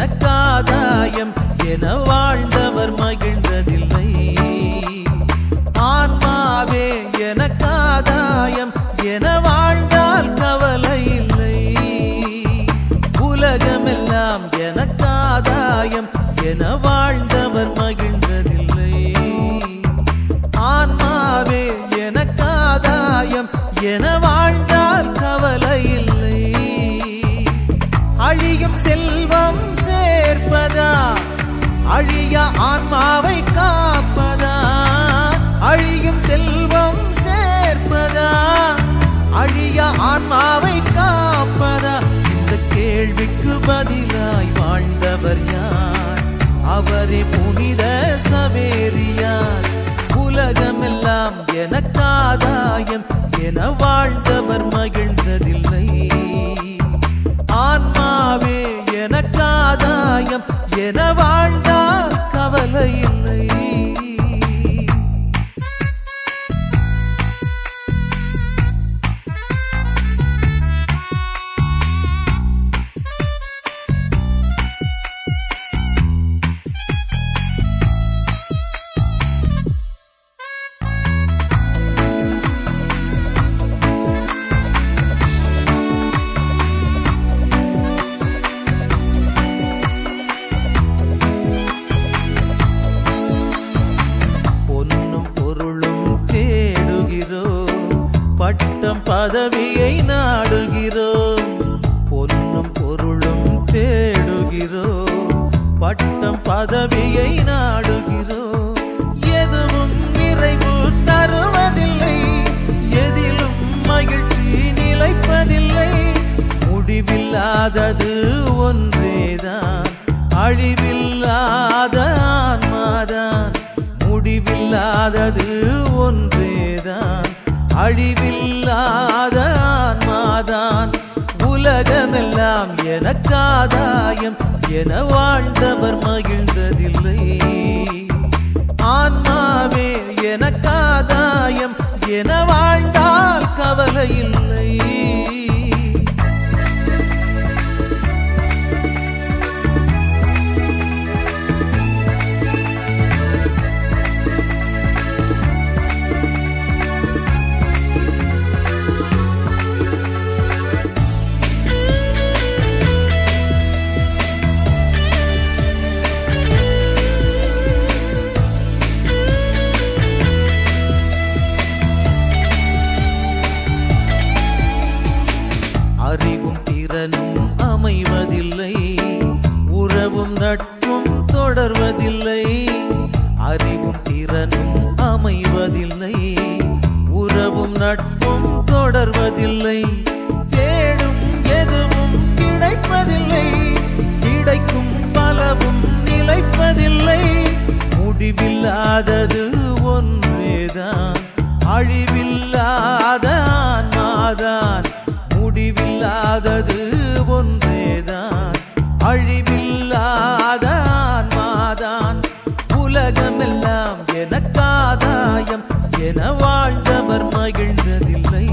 எனக்காதாயம் என வாழ்ந்தவர் மகிழ்ந்ததில்லை. ஆன்மாவே எனக்காதாயம் என வாழ்ந்தால் கவலை இல்லை. உலகமெல்லாம் எனக்காதாயம் என வாழ்ந்தவர் மகிழ்ந்ததில்லை. ஆன்மாவே எனக்காதாயம் என வாழ்ந்தால் கவலை இல்லை. அழியும் செல்வம் சேர்ப்பதா அழிய ஆன்மாவை காப்பதா? அழியும் செல்வம் சேர்ப்பதா அழிய ஆன்மாவை காப்பதா? இந்த கேள்விக்கு பதிலாய் வாழ்ந்தவர் யார்? அவரே புனித சவேரியார். உலகமெல்லாம் எனக்காதாயம் என வாழ்ந்தவர் மகிழ்ந்ததில்லை. ஆன்மாவே எனக்காதாயம் என வாழ்ந்தால் கவலை இல்லை. பட்டம் பதவியை நாடுகிறோம். பொன்னும் பொருளும் தேடுகிறோம். பட்டம் பதவியை நாடுகிறோம். எதுவும் நிறைவு தருவதில்லை. எதிலும் மகிழ்ச்சி நிலைப்பதில்லை. முடிவில்லாதது ஒன்றேதான், அழிவில்லாத ஆன்மாதான். முடிவில்லாதது ஒன்றேதான், அழிவில்லாத ஆன்மாதான். உலகமெல்லாம் எனக்காதாயம் என வாழ்ந்தவர் மகிழ்ந்ததில்லை. ஆன்மாவே எனக்காதாயம் என வாழ்ந்தால் கவலை இல்லை. அறிவும் திறனும் அமைவதில்லை. உறவும் நட்பும் தொடர்வதில்லை. அறிவும் திறனும் அமைவதில்லை. உறவும் நட்பும் தொடர்வதில்லை. தேடும் எதுவும் கிடைப்பதில்லை. கிடைக்கும் பலவும் நிலைப்பதில்லை. முடிவில்லாதது ஒன்றேதான், அழிவில்லாத ஆன்மாதான். முடிவில்லாதது ஒன்றேதான், அழிவில்லாத ஆன்மாதான். உலகமெல்லாம் எனக்காதாயம் என வாழ்ந்தவர் மகிழ்ந்ததில்லை.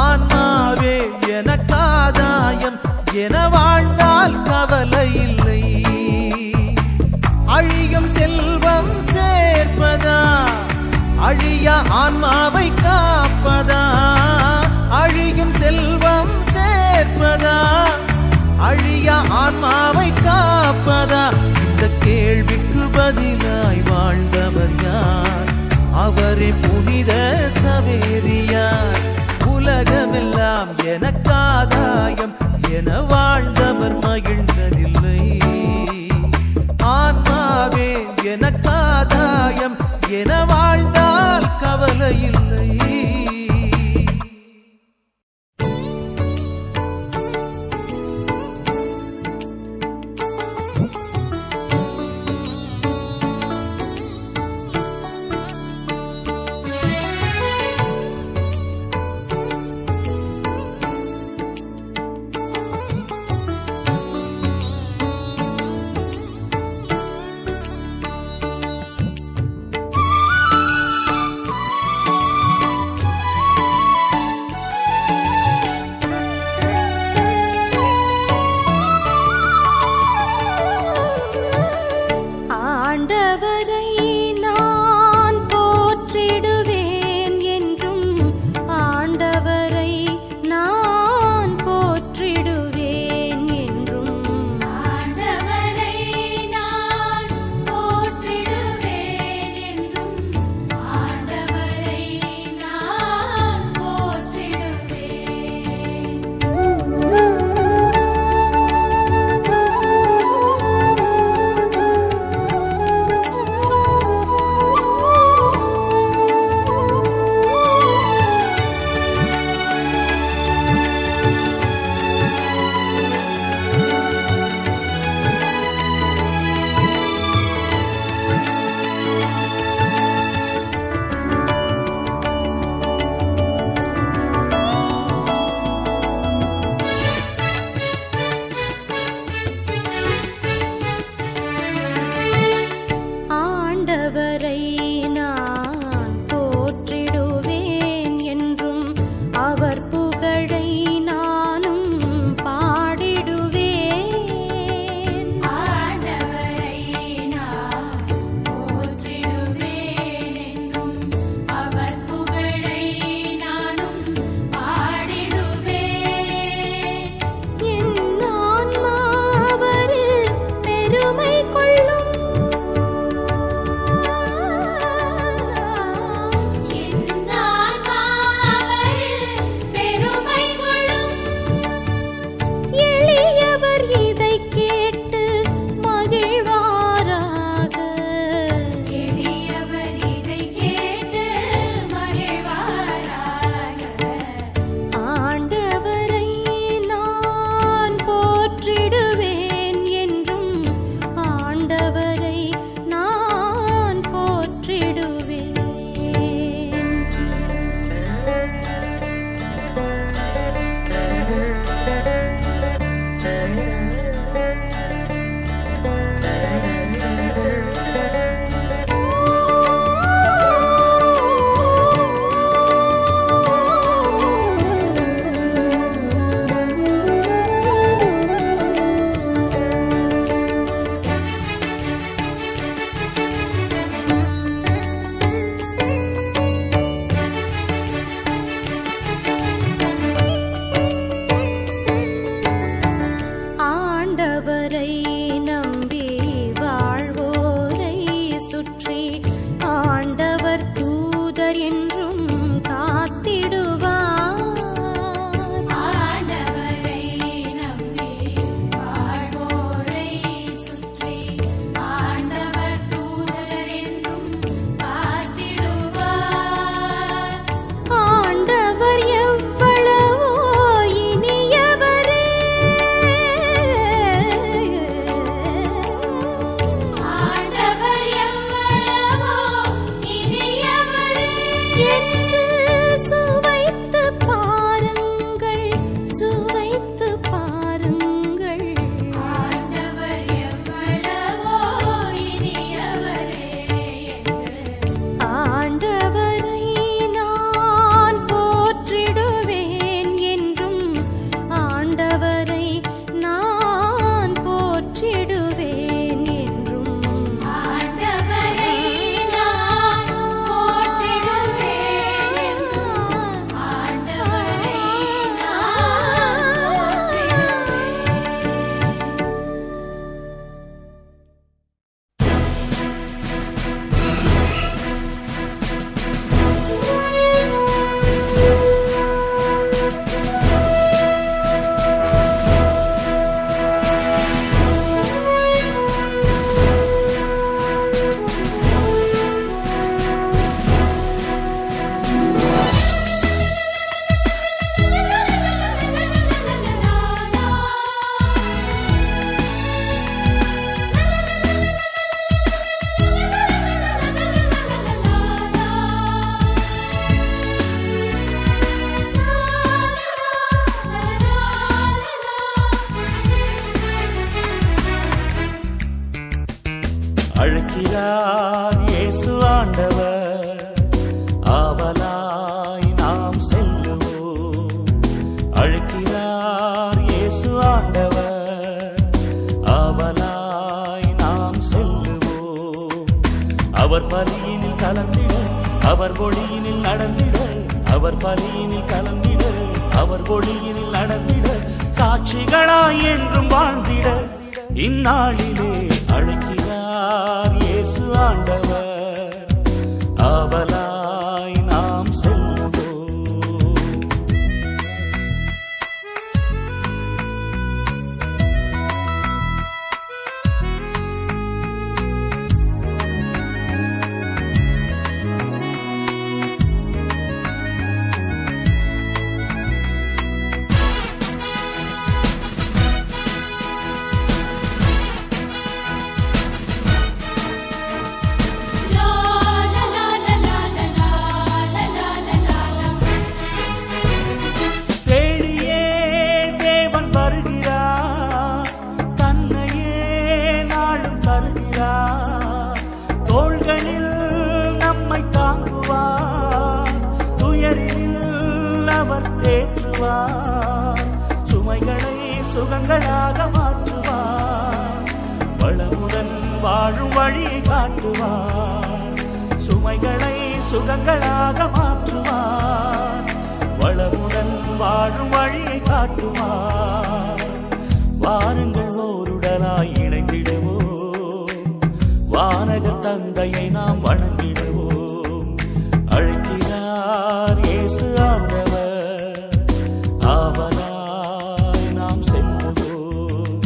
ஆன்மாவே எனக்காதாயம் என வாழ்ந்தால் கவலை இல்லை. அழியும் செல்வம் சேர்ப்பதா அழிய ஆன்மாவை காப்பதா? அழியும் செல்வம் சேர்ப்பதா அழிய ஆன்மாவை காப்பதா? இந்த கேள்விக்கு பதிலாய் வாழ்ந்தவர் யார்? அவரே புனித சவேரியார். உலகமெல்லாம் எனக்காதாயம் என வாழ்ந்தவர் மகிழ்ந்ததில்லை. ஆன்மாவே எனக்காதாயம் என வாழ்ந்தால் கவலை இல்லை. அழைக்கிறார் இயேசு ஆண்டவர், ஆவலாய் நாம் செல்லுவோம். அழைக்கிறார் இயேசு ஆண்டவர், ஆவலாய் நாம் செல்லுவோம். அவர் பலியினில் கலந்திட, அவர் ஒளியினில் நடந்திட, அவர் பலியினில் கலந்திட, அவர் ஒளியினில் நடந்திட, சாட்சிகளாய் என்றும் வாழ்ந்திட இந்நாளிலே அழைக்கிறார் இயேசு ஆண்டவர், ஆவலாய் நாம் செல்லுவோம். சுமைகளை சுகங்களாக மாற்றுவார், வளமுடன் வாழும் வழியை காட்டுவார். சுமைகளை சுகங்களாக மாற்றுவார், வளமுடன் வாழும் வழியை காட்டுவார். வாருங்கள் ஓருடலாய் இணைந்திடுவோம், வானக தந்தையை நாம் வணங்கிடுவோம். அழைக்கிறார் இயேசு ஆண்டவர், ஆவலாய் நாம் செல்லுவோம்.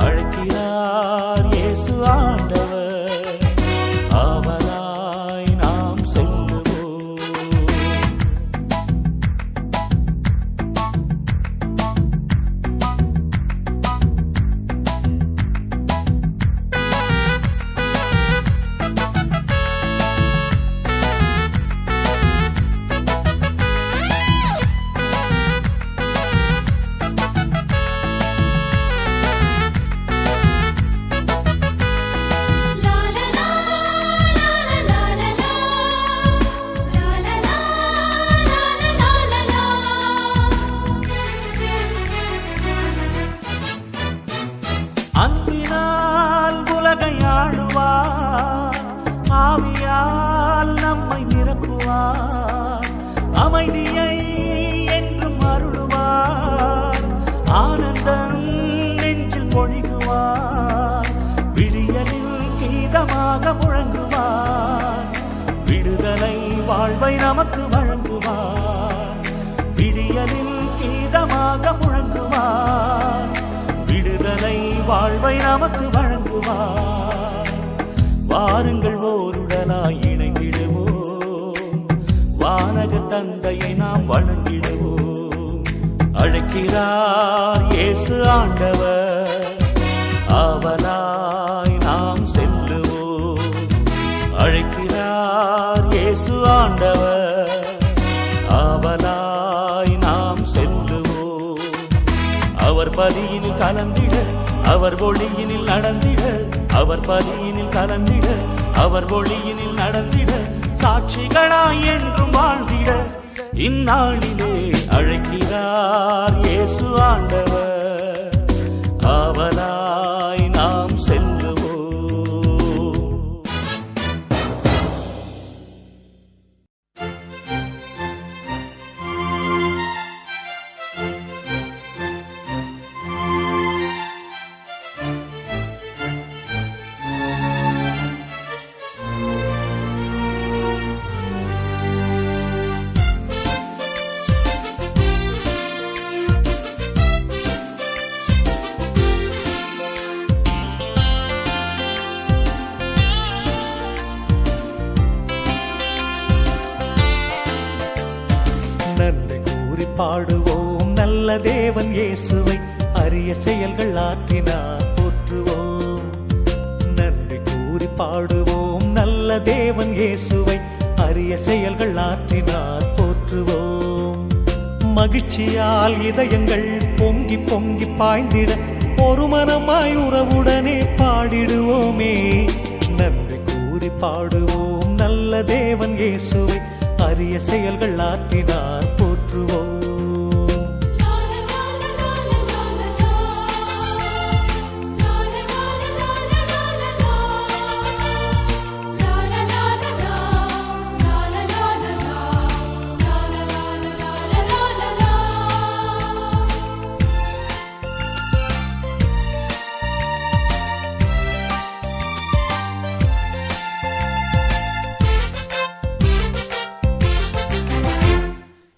அழைக்கிறார் இயேசு ஆண்டவர், ஆவலாய் நாம் செல்லுவோம். அன்பினால் உலகை ஆளுவார், ஆவியால் நம்மை நிரப்புவார். அமைதியை என்றும் அருளுவார், ஆனந்தம் நெஞ்சில் பொழிகுவார். விடியலில் கீதமாக முழங்குவார், விடுதலை வாழ்வை நமக்கு வழங்குவார். விடியலில் கீதமாக முழங்குவார், விடுதலை வாழ்வை நமக்கு வழங்குவார். வாருங்கள் ஓருடலாய் இணைந்திடுவோம், வானக தந்தையை நாம் வணங்கிடுவோம். அழைக்கிறார் இயேசு ஆண்டவர், ஆவலாய் நாம் செல்லுவோம். அழைக்கிறார் இயேசு ஆண்டவர், ஆவலாய் நாம் செல்லுவோம். அவர் பலியினில் கலந்திட, அவர் ஒளியினில் நடந்திட, அவர் பலியினில் கலந்திட, அவர் ஒளியினில் நடந்திட, சாட்சிகளாய் என்றும் வாழ்ந்திட இந்நாளிலே அழைக்கிறார் இயேசு ஆண்டவர், ஆவலாய் நாம் செல்லுவோம். நன்றி கூறி பாடுவோம் நல்ல தேவன் இயேசுவை, அரிய செயல்கள் ஆற்றினார் போற்றுவோம். நன்றி கூறி பாடுவோம் நல்ல தேவன் இயேசுவை, அரிய செயல்கள் ஆற்றினார் போற்றுவோம். மகிழ்ச்சியால் இதயங்கள் பொங்கி பொங்கி பாய்ந்திட ஒரு மனமாய் உறவுடனே பாடிடுவோமே. நன்றி கூறி பாடுவோம் நல்ல தேவன் இயேசுவை அரிய செயல்கள் ஆற்றினார் போற்றுவோம்.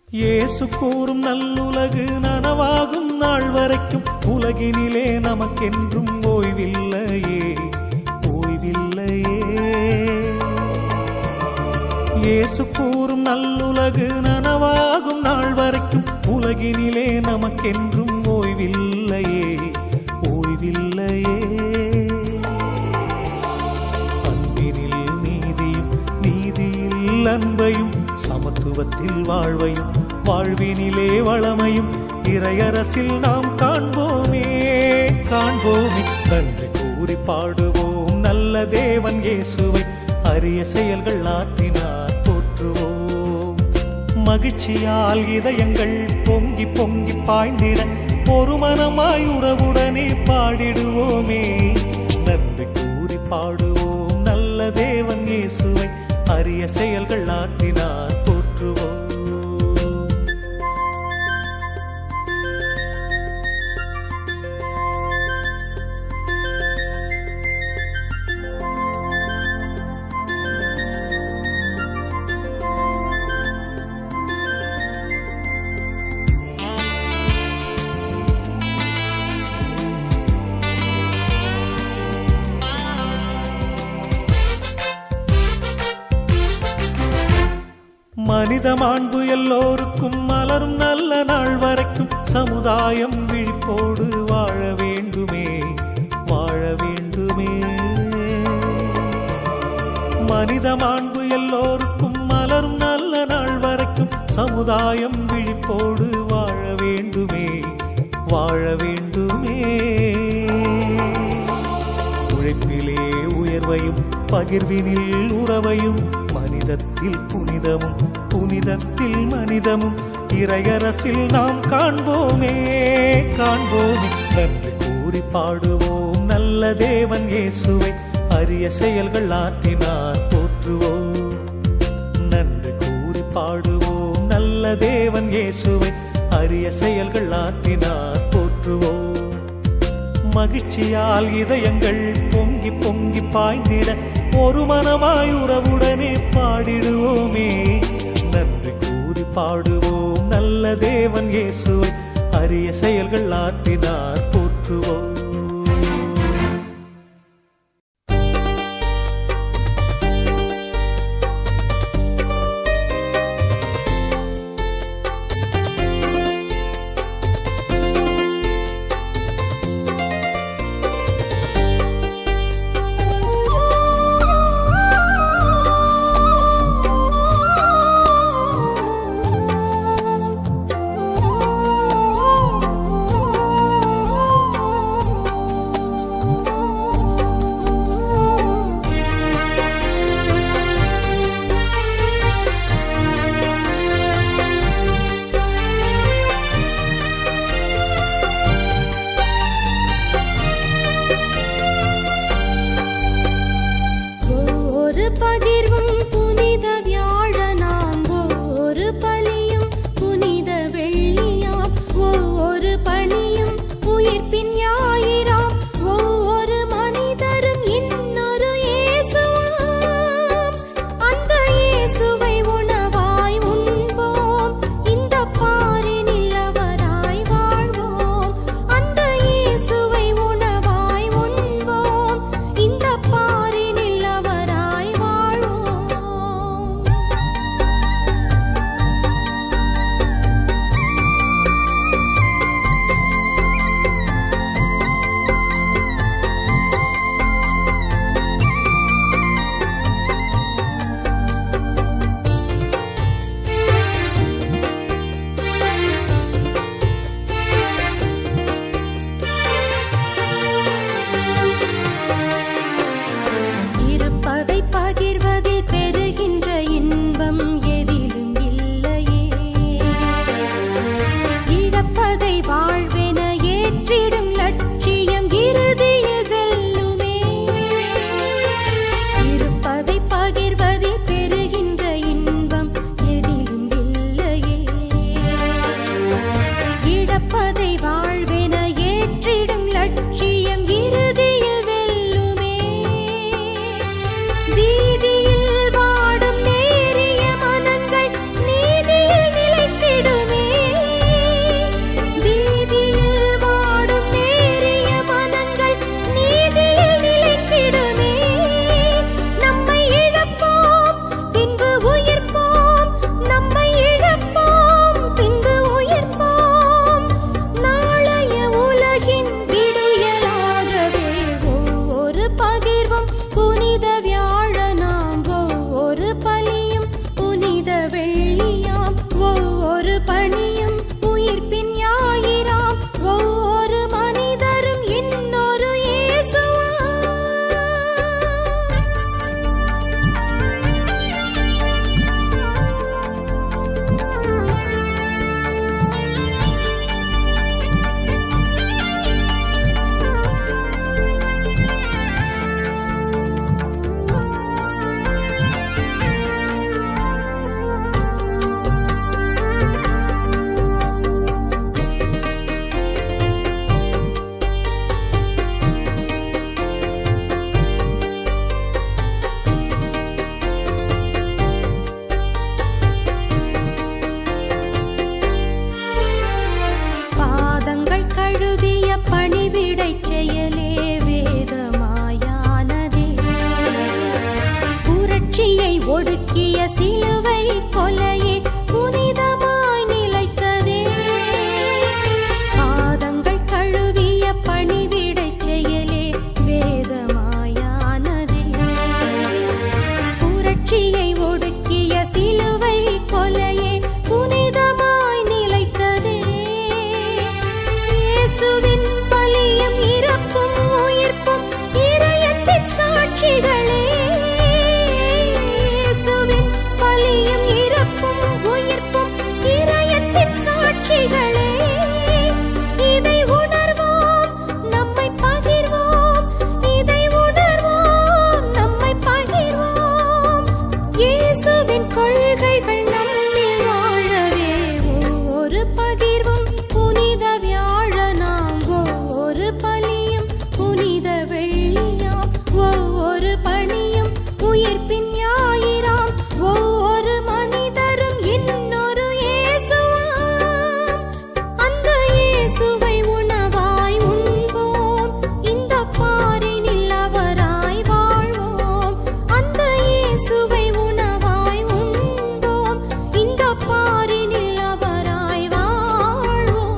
இயேசு கூறும் நல்லுலகு நனவாகும் நாள் வரைக்கும் உலகினிலே நமக்கென்றும் ஓய்வில்லையே, ஓய்வில்லையே. இயேசு கூறும் நல்லுலகு நனவாகும் நாள் வரைக்கும் உலகினிலே நமக்கென்றும் ஓய்வில்லையே, ஓய்வில்லையே. அன்பினில் நீதியும், நீதியில் அன்பையும், சமத்துவத்தில் வாழ்வையும், வாழ்வினிலே வளமையும் இறையரசில் நாம் காண்போமே, காண்போமே. நன்றி கூறி பாடுவோம் நல்ல தேவன் இயேசுவை அரிய செயல்கள் ஆற்றினார் போற்றுவோம். மகிழ்ச்சியால் இதயங்கள் பொங்கி பொங்கி பாய்ந்திட ஒரு மனமாய் உறவுடனே பாடிடுவோமே. நன்றி கூறி பாடுவோம் நல்ல தேவன் இயேசுவை அரிய செயல்கள் ஆற்றினார் போற்றுவோம். மனித மாண்பு எல்லோருக்கும் மலரும் நல்ல நாள் வரைக்கும் சமுதாயம் விழிப்போடு வாழ வேண்டுமே, வாழ வேண்டுமே. மனித மாண்பு எல்லோருக்கும் மலரும் நல்ல நாள் வரைக்கும் சமுதாயம் விழிப்போடு வாழ வேண்டுமே, வாழ வேண்டுமே. உழைப்பிலே உயர்வையும் பகிர்வினில் உறவையும் மனிதத்தில் புனிதமும் புனிதத்தில் மனிதமும் இறையரசில் நாம் காண்போமே, காண்போமே. நன்றி கூறி பாடுவோம் நல்ல தேவன் இயேசுவை அரிய செயல்கள் ஆற்றினார் போற்றுவோம். நன்றி கூறி பாடுவோம் நல்ல தேவன் இயேசுவை அரிய செயல்கள் ஆற்றினார் போற்றுவோம். மகிழ்ச்சியால் இதயங்கள் பொங்கி பொங்கி பாய்ந்திட ஒரு மனமாய் உறவுடனே பாடிடுவோமே. நன்றி கூறி பாடுவோம் நல்ல தேவன் இயேசுவை அரிய செயல்கள் ஆற்றினார் போற்றுவோம். உயிர்ப்பின் ஞாயிறாம் ஒவ்வொரு மனிதரும் இன்னொரு இயேசுவாம். அந்த இயேசுவை உணவாய் உண்போம், இந்த பாரினில் அவராய் வாழ்வோம். அந்த இயேசுவை உணவாய் உண்போம், இந்த பாரினில் அவராய் வாழ்வோம்.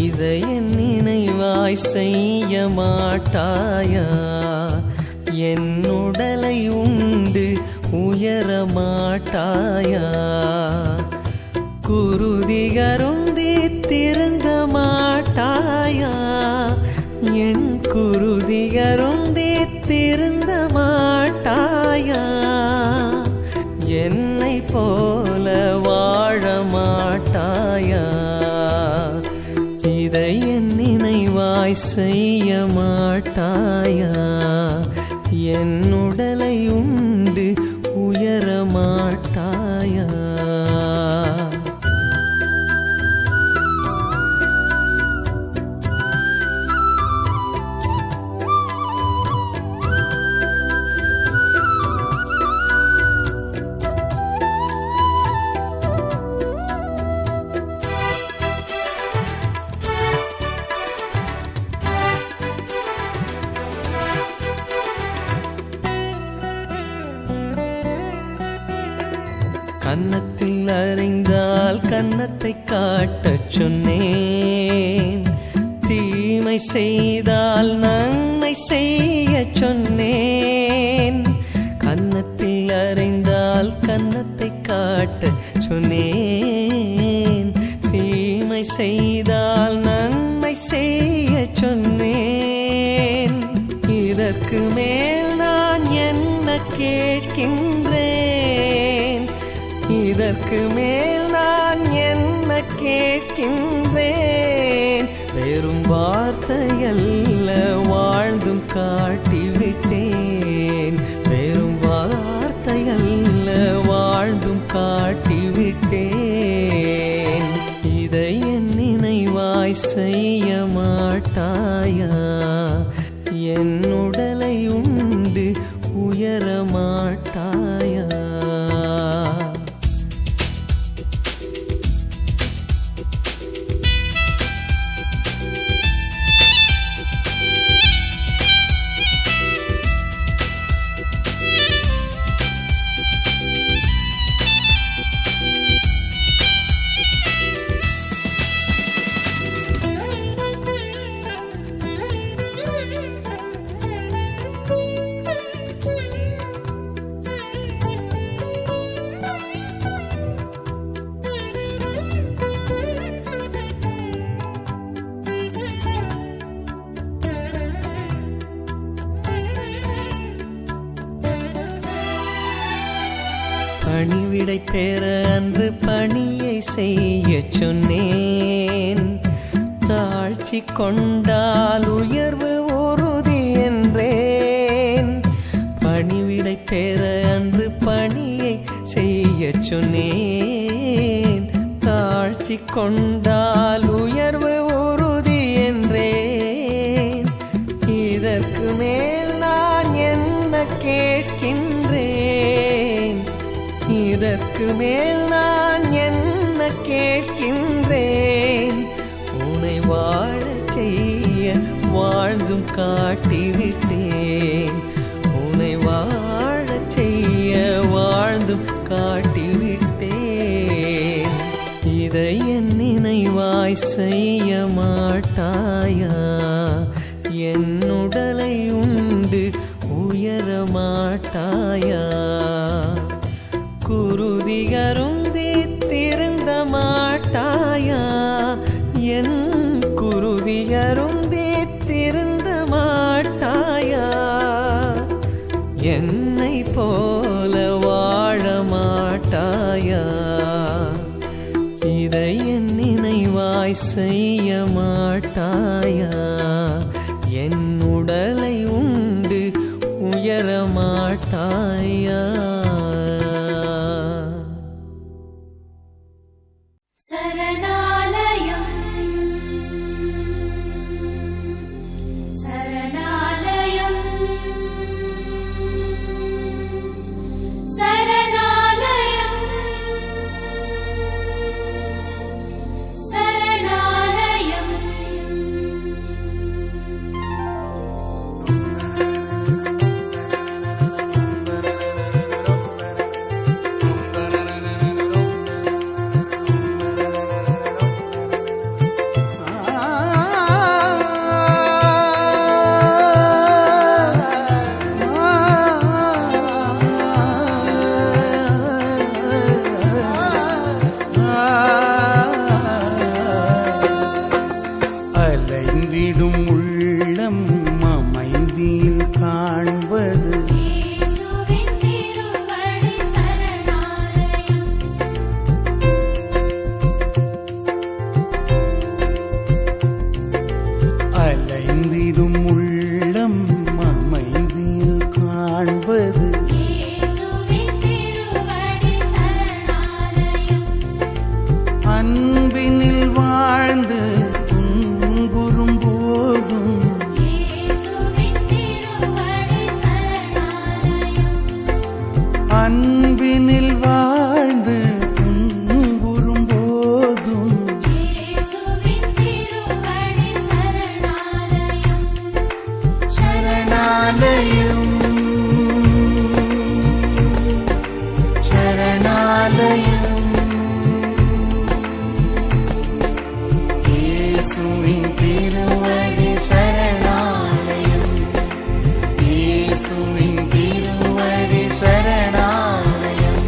இதை என் நினைவாய் செய்ய மாட்டாயா? என் உடலை உண்டு உயர மாட்டாயா? குருதிகருந்தி திருந்த மாட்டாயா? என் குருதிகருந்தி திருந்த மாட்டாயா? என்னை போல வாழ மாட்டாயா? இதை என் நினைவாய் செய்ய மாட்டாயா? என் உடலை உண்டு உயர மாட்டாயா? கன்னத்தில் அறிந்தால் கன்னத்தை காட்டச் சொன்னேன், தீமை செய்தால் நன்மை செய்ய சொன்னேன். கன்னத்தில் அறிந்தால் கன்னத்தை காட்டச் சொன்னேன், தீமை செய்தால் நன்மை செய்ய சொன்னேன். இதற்கு மேல் நான் என்ன கேட்கின்றேன்? இதற்கு மேல் நான் என்ன கேட்கின்றேன்? வெறும் வார்த்தையல்ல வாழ்ந்தும் காட்டிவிட்டேன். வெறும் வார்த்தையல்ல வாழ்ந்தும் காட்டிவிட்டேன். இதை என் நினைவாய் செய்ய மாட்டாயா? என் உடலை உண்டு உயர மாட்டாயா? பணிவிடை பெற அன்று பணியை செய்ய சொன்னேன். தாழ்ச்சி கொண்டால் உயர்வு உறுதி என்றேன். பணிவிடை பெற அன்று பணியை செய்ய சொன்னேன். தாழ்ச்சி கொண்டால் உயர்வு உறுதி என்றேன். இதற்கு மேல் நான் என்ன கேட்கின்றேன்? இதற்கு மேல் நான் என்ன கேட்கின்றேன்? உன்னை வாழச் செய்ய வாழ்ந்தும் காட்டிவிட்டேன். உன்னை வாழச் செய்ய வாழ்ந்தும் காட்டிவிட்டேன். இதை என் நினைவாய் செய்ய மாட்டாயா? என் உடலை உண்டு உயர மாட்டாயா? குருதிகருந்தி திருந்த மாட்டாயா? என் குருதிகருந்தி திருந்த மாட்டாயா? என்னை போல வாழ மாட்டாயா? தாய் செய்ய மாட்டாயா? என் உடலை உண்டு உயர மாட்டாயா? சரணாலயம் சரணாலயம் சரணாலயம் சரணாலயம். அலைந்திடும் உள்ளம் அமைதியில் காண்பது இயேசுவின் திருவடி சரணாலயம். அலைந்திடும் உள்ளம் அமைதியில் காண்பது இயேசுவின் திருவடி சரணாலயம். அன்பினில் வாழ்ந்து துன்புறும் போதும் இயேசுவின் திருவடி சரணாலயம். அன்பினில் வாழ்ந்து துன்புறும் போதும் இயேசுவின் திருவடி சரணாலயம். சரணாலயம் சரணாலயம் இயேசுவின் திருவடி சரணாலயம் இயேசுவின் திருவடி சரணாலயம்.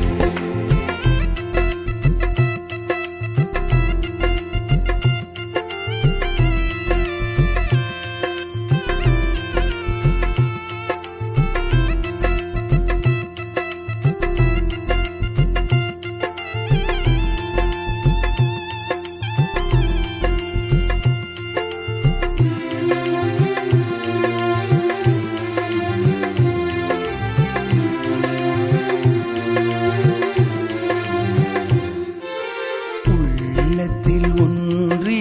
உள்ளத்தில் ஒன்றி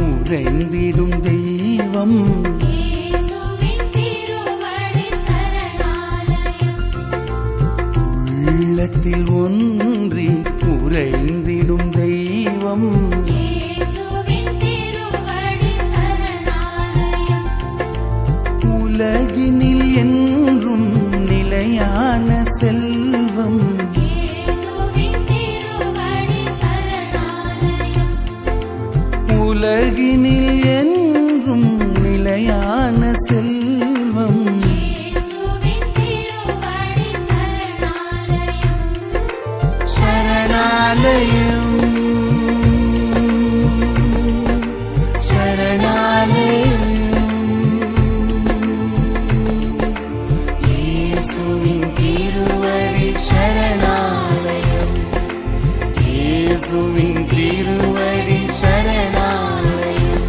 உறைந்திடும் தெய்வம் இயேசுவின் திருவடி சரணாலயம். உள்ளத்தில் ஒன்றி உறைந்திடும் தெய்வம் இயேசுவின் திருவடி சரணாலயம். உலகினில் என்றும் நிலையான செல்வம் இயேசுவின் திருவடி சரணாலயம். உலகினில் என்றும் நிலையான செல்வம் இயேசுவின் திருவடி சரணாலயம். சரணாலயம் சரணாலயம் இயேசுவின் திருவடி சரணாலயம் இயேசுவின் திருவடி சரணாலயம்.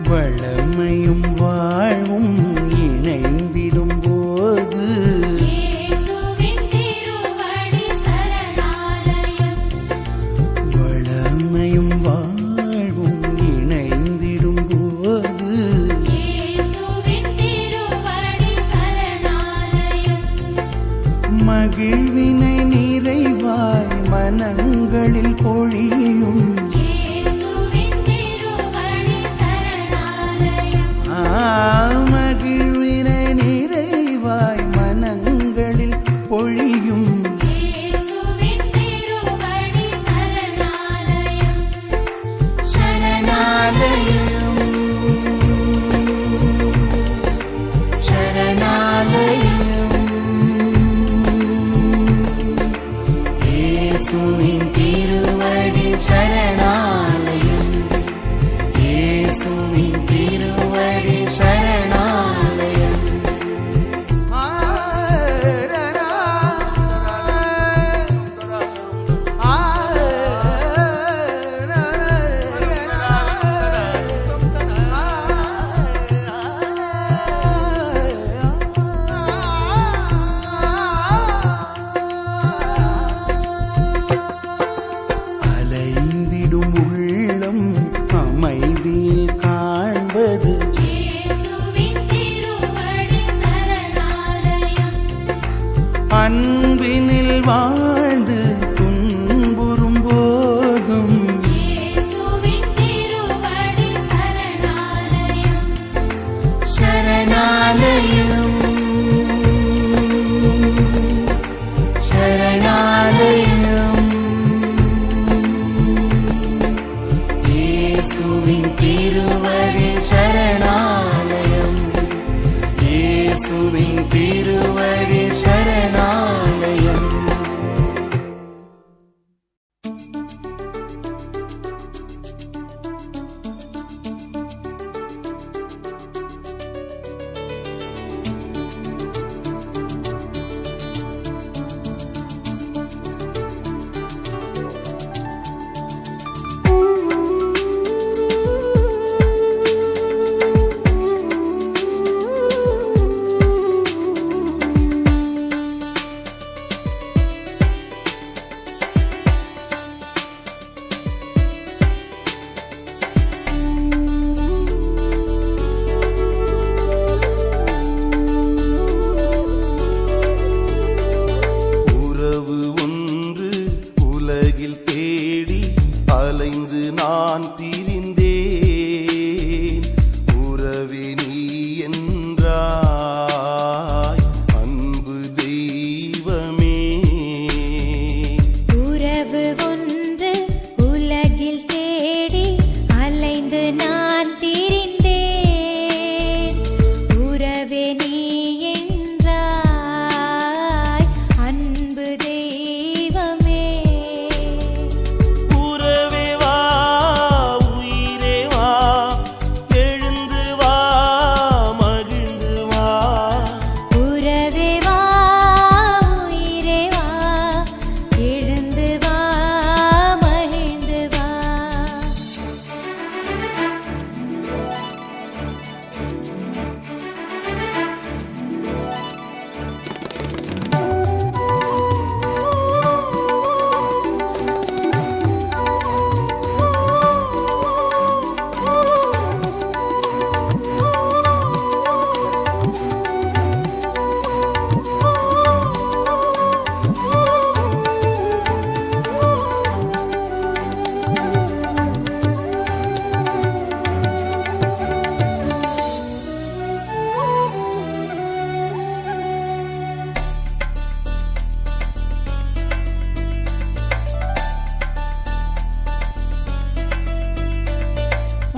வளமையும் வாழ்வும் இணைந்திடும் போது இயேசுவின் திருவடி சரணாலயம். வளமையும் வாழ்வும் இணைந்திடும் போது இயேசுவின் திருவடி சரணாலயம். மகிழ்வினை நிறைவாய் மனங்களில் பொழியும் இயேசுவின் திருவடி சரணாலயம். மகிழ்வினை அன்பினில் வாழ்ந்து துன்புறும் போதும் இயேசுவின் திருவடி சரணாலயம் சரணாலயம் சரணாலயம் இயேசுவின் திருவடி சரணாலயம் இயேசுவின் திருவடி சரணாலயம். அலைந்து நான் திரிந்தேன் உறவே நீ என்றாய் அன்பு தெய்வமே உறவு ஒன்று உலகில் தேடி அலைந்து நான் திரிந்தேன் உறவே நீ என்றாய் அன்பு தெய்வமே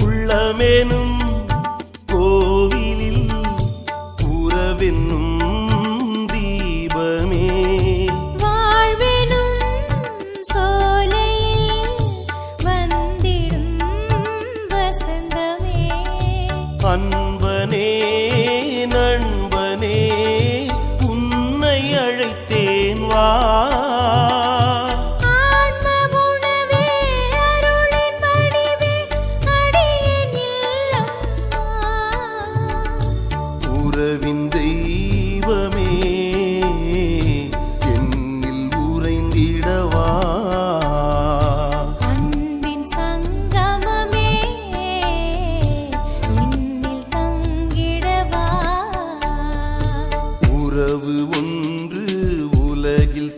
உள்ளமெனும் கோவிலில் உறவென்னும் தீபமே வாழ்வெனும் சோலையில் வந்திடும் வசந்தமே அன்பனே நண்பனே உன்னை அழைத்தேன் வா உறவின் தெய்வமே என்னில் உறைந்திடவா அன்பின் சங்கமமே என்னில் தங்கிடவா உறவு ஒன்று உலகில்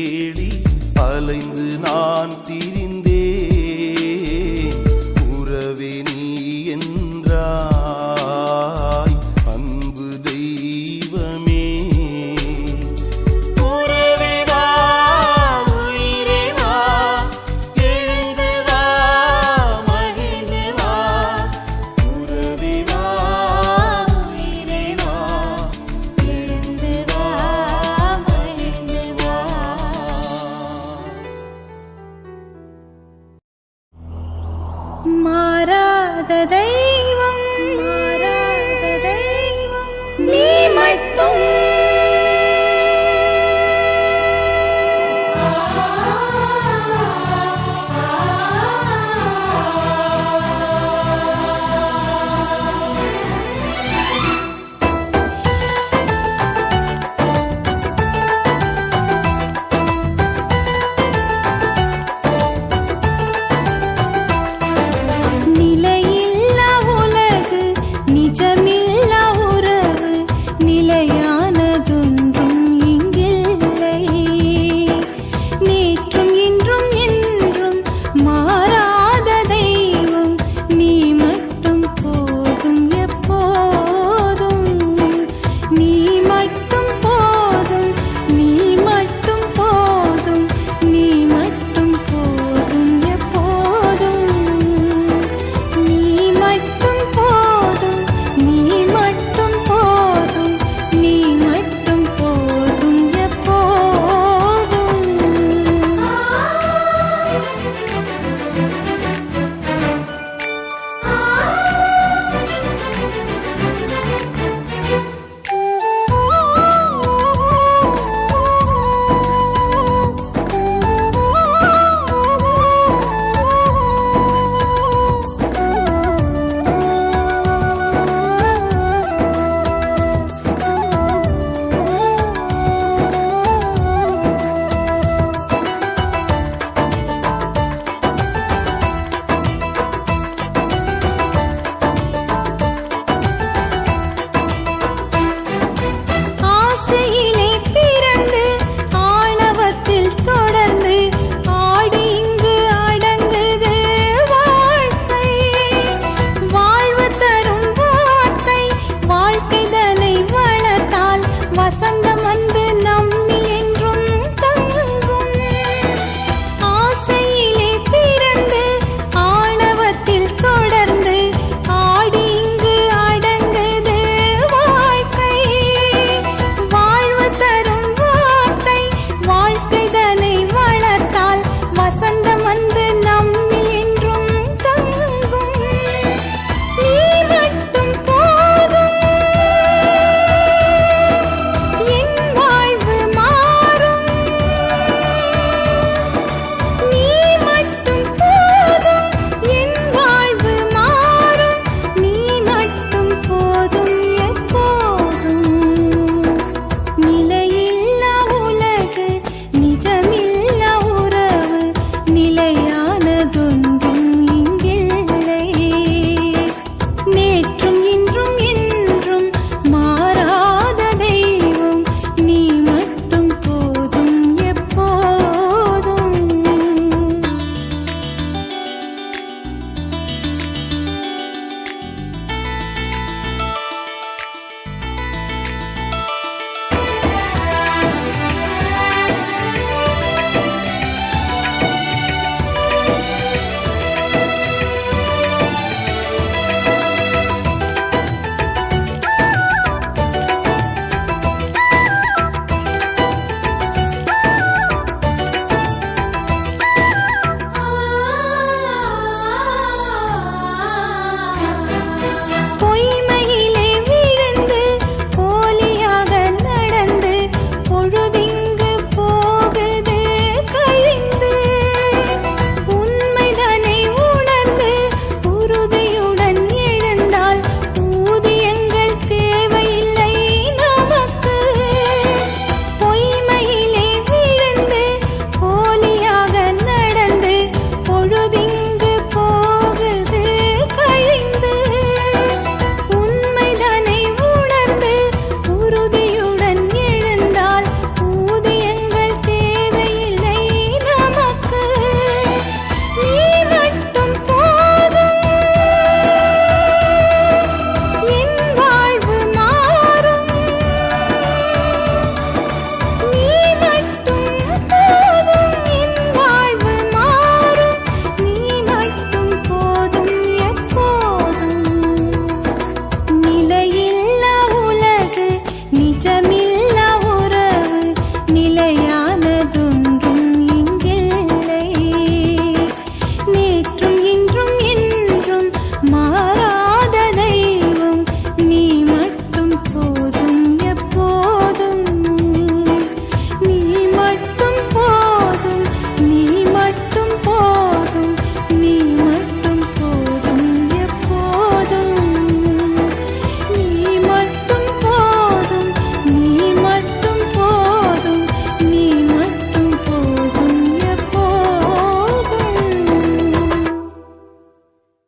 தேடி அலைந்து நான் திரிந்தேன். உறவே நீ என்றாய் அன்பு தெய்வமே. உறவே வா, உயிரே வா, எழுந்து வா, மகிழ்ந்து வா. உறவே வா, உயிரே வா, எழுந்து வா, மகிழ்ந்து வா. மாறாத தெய்வமே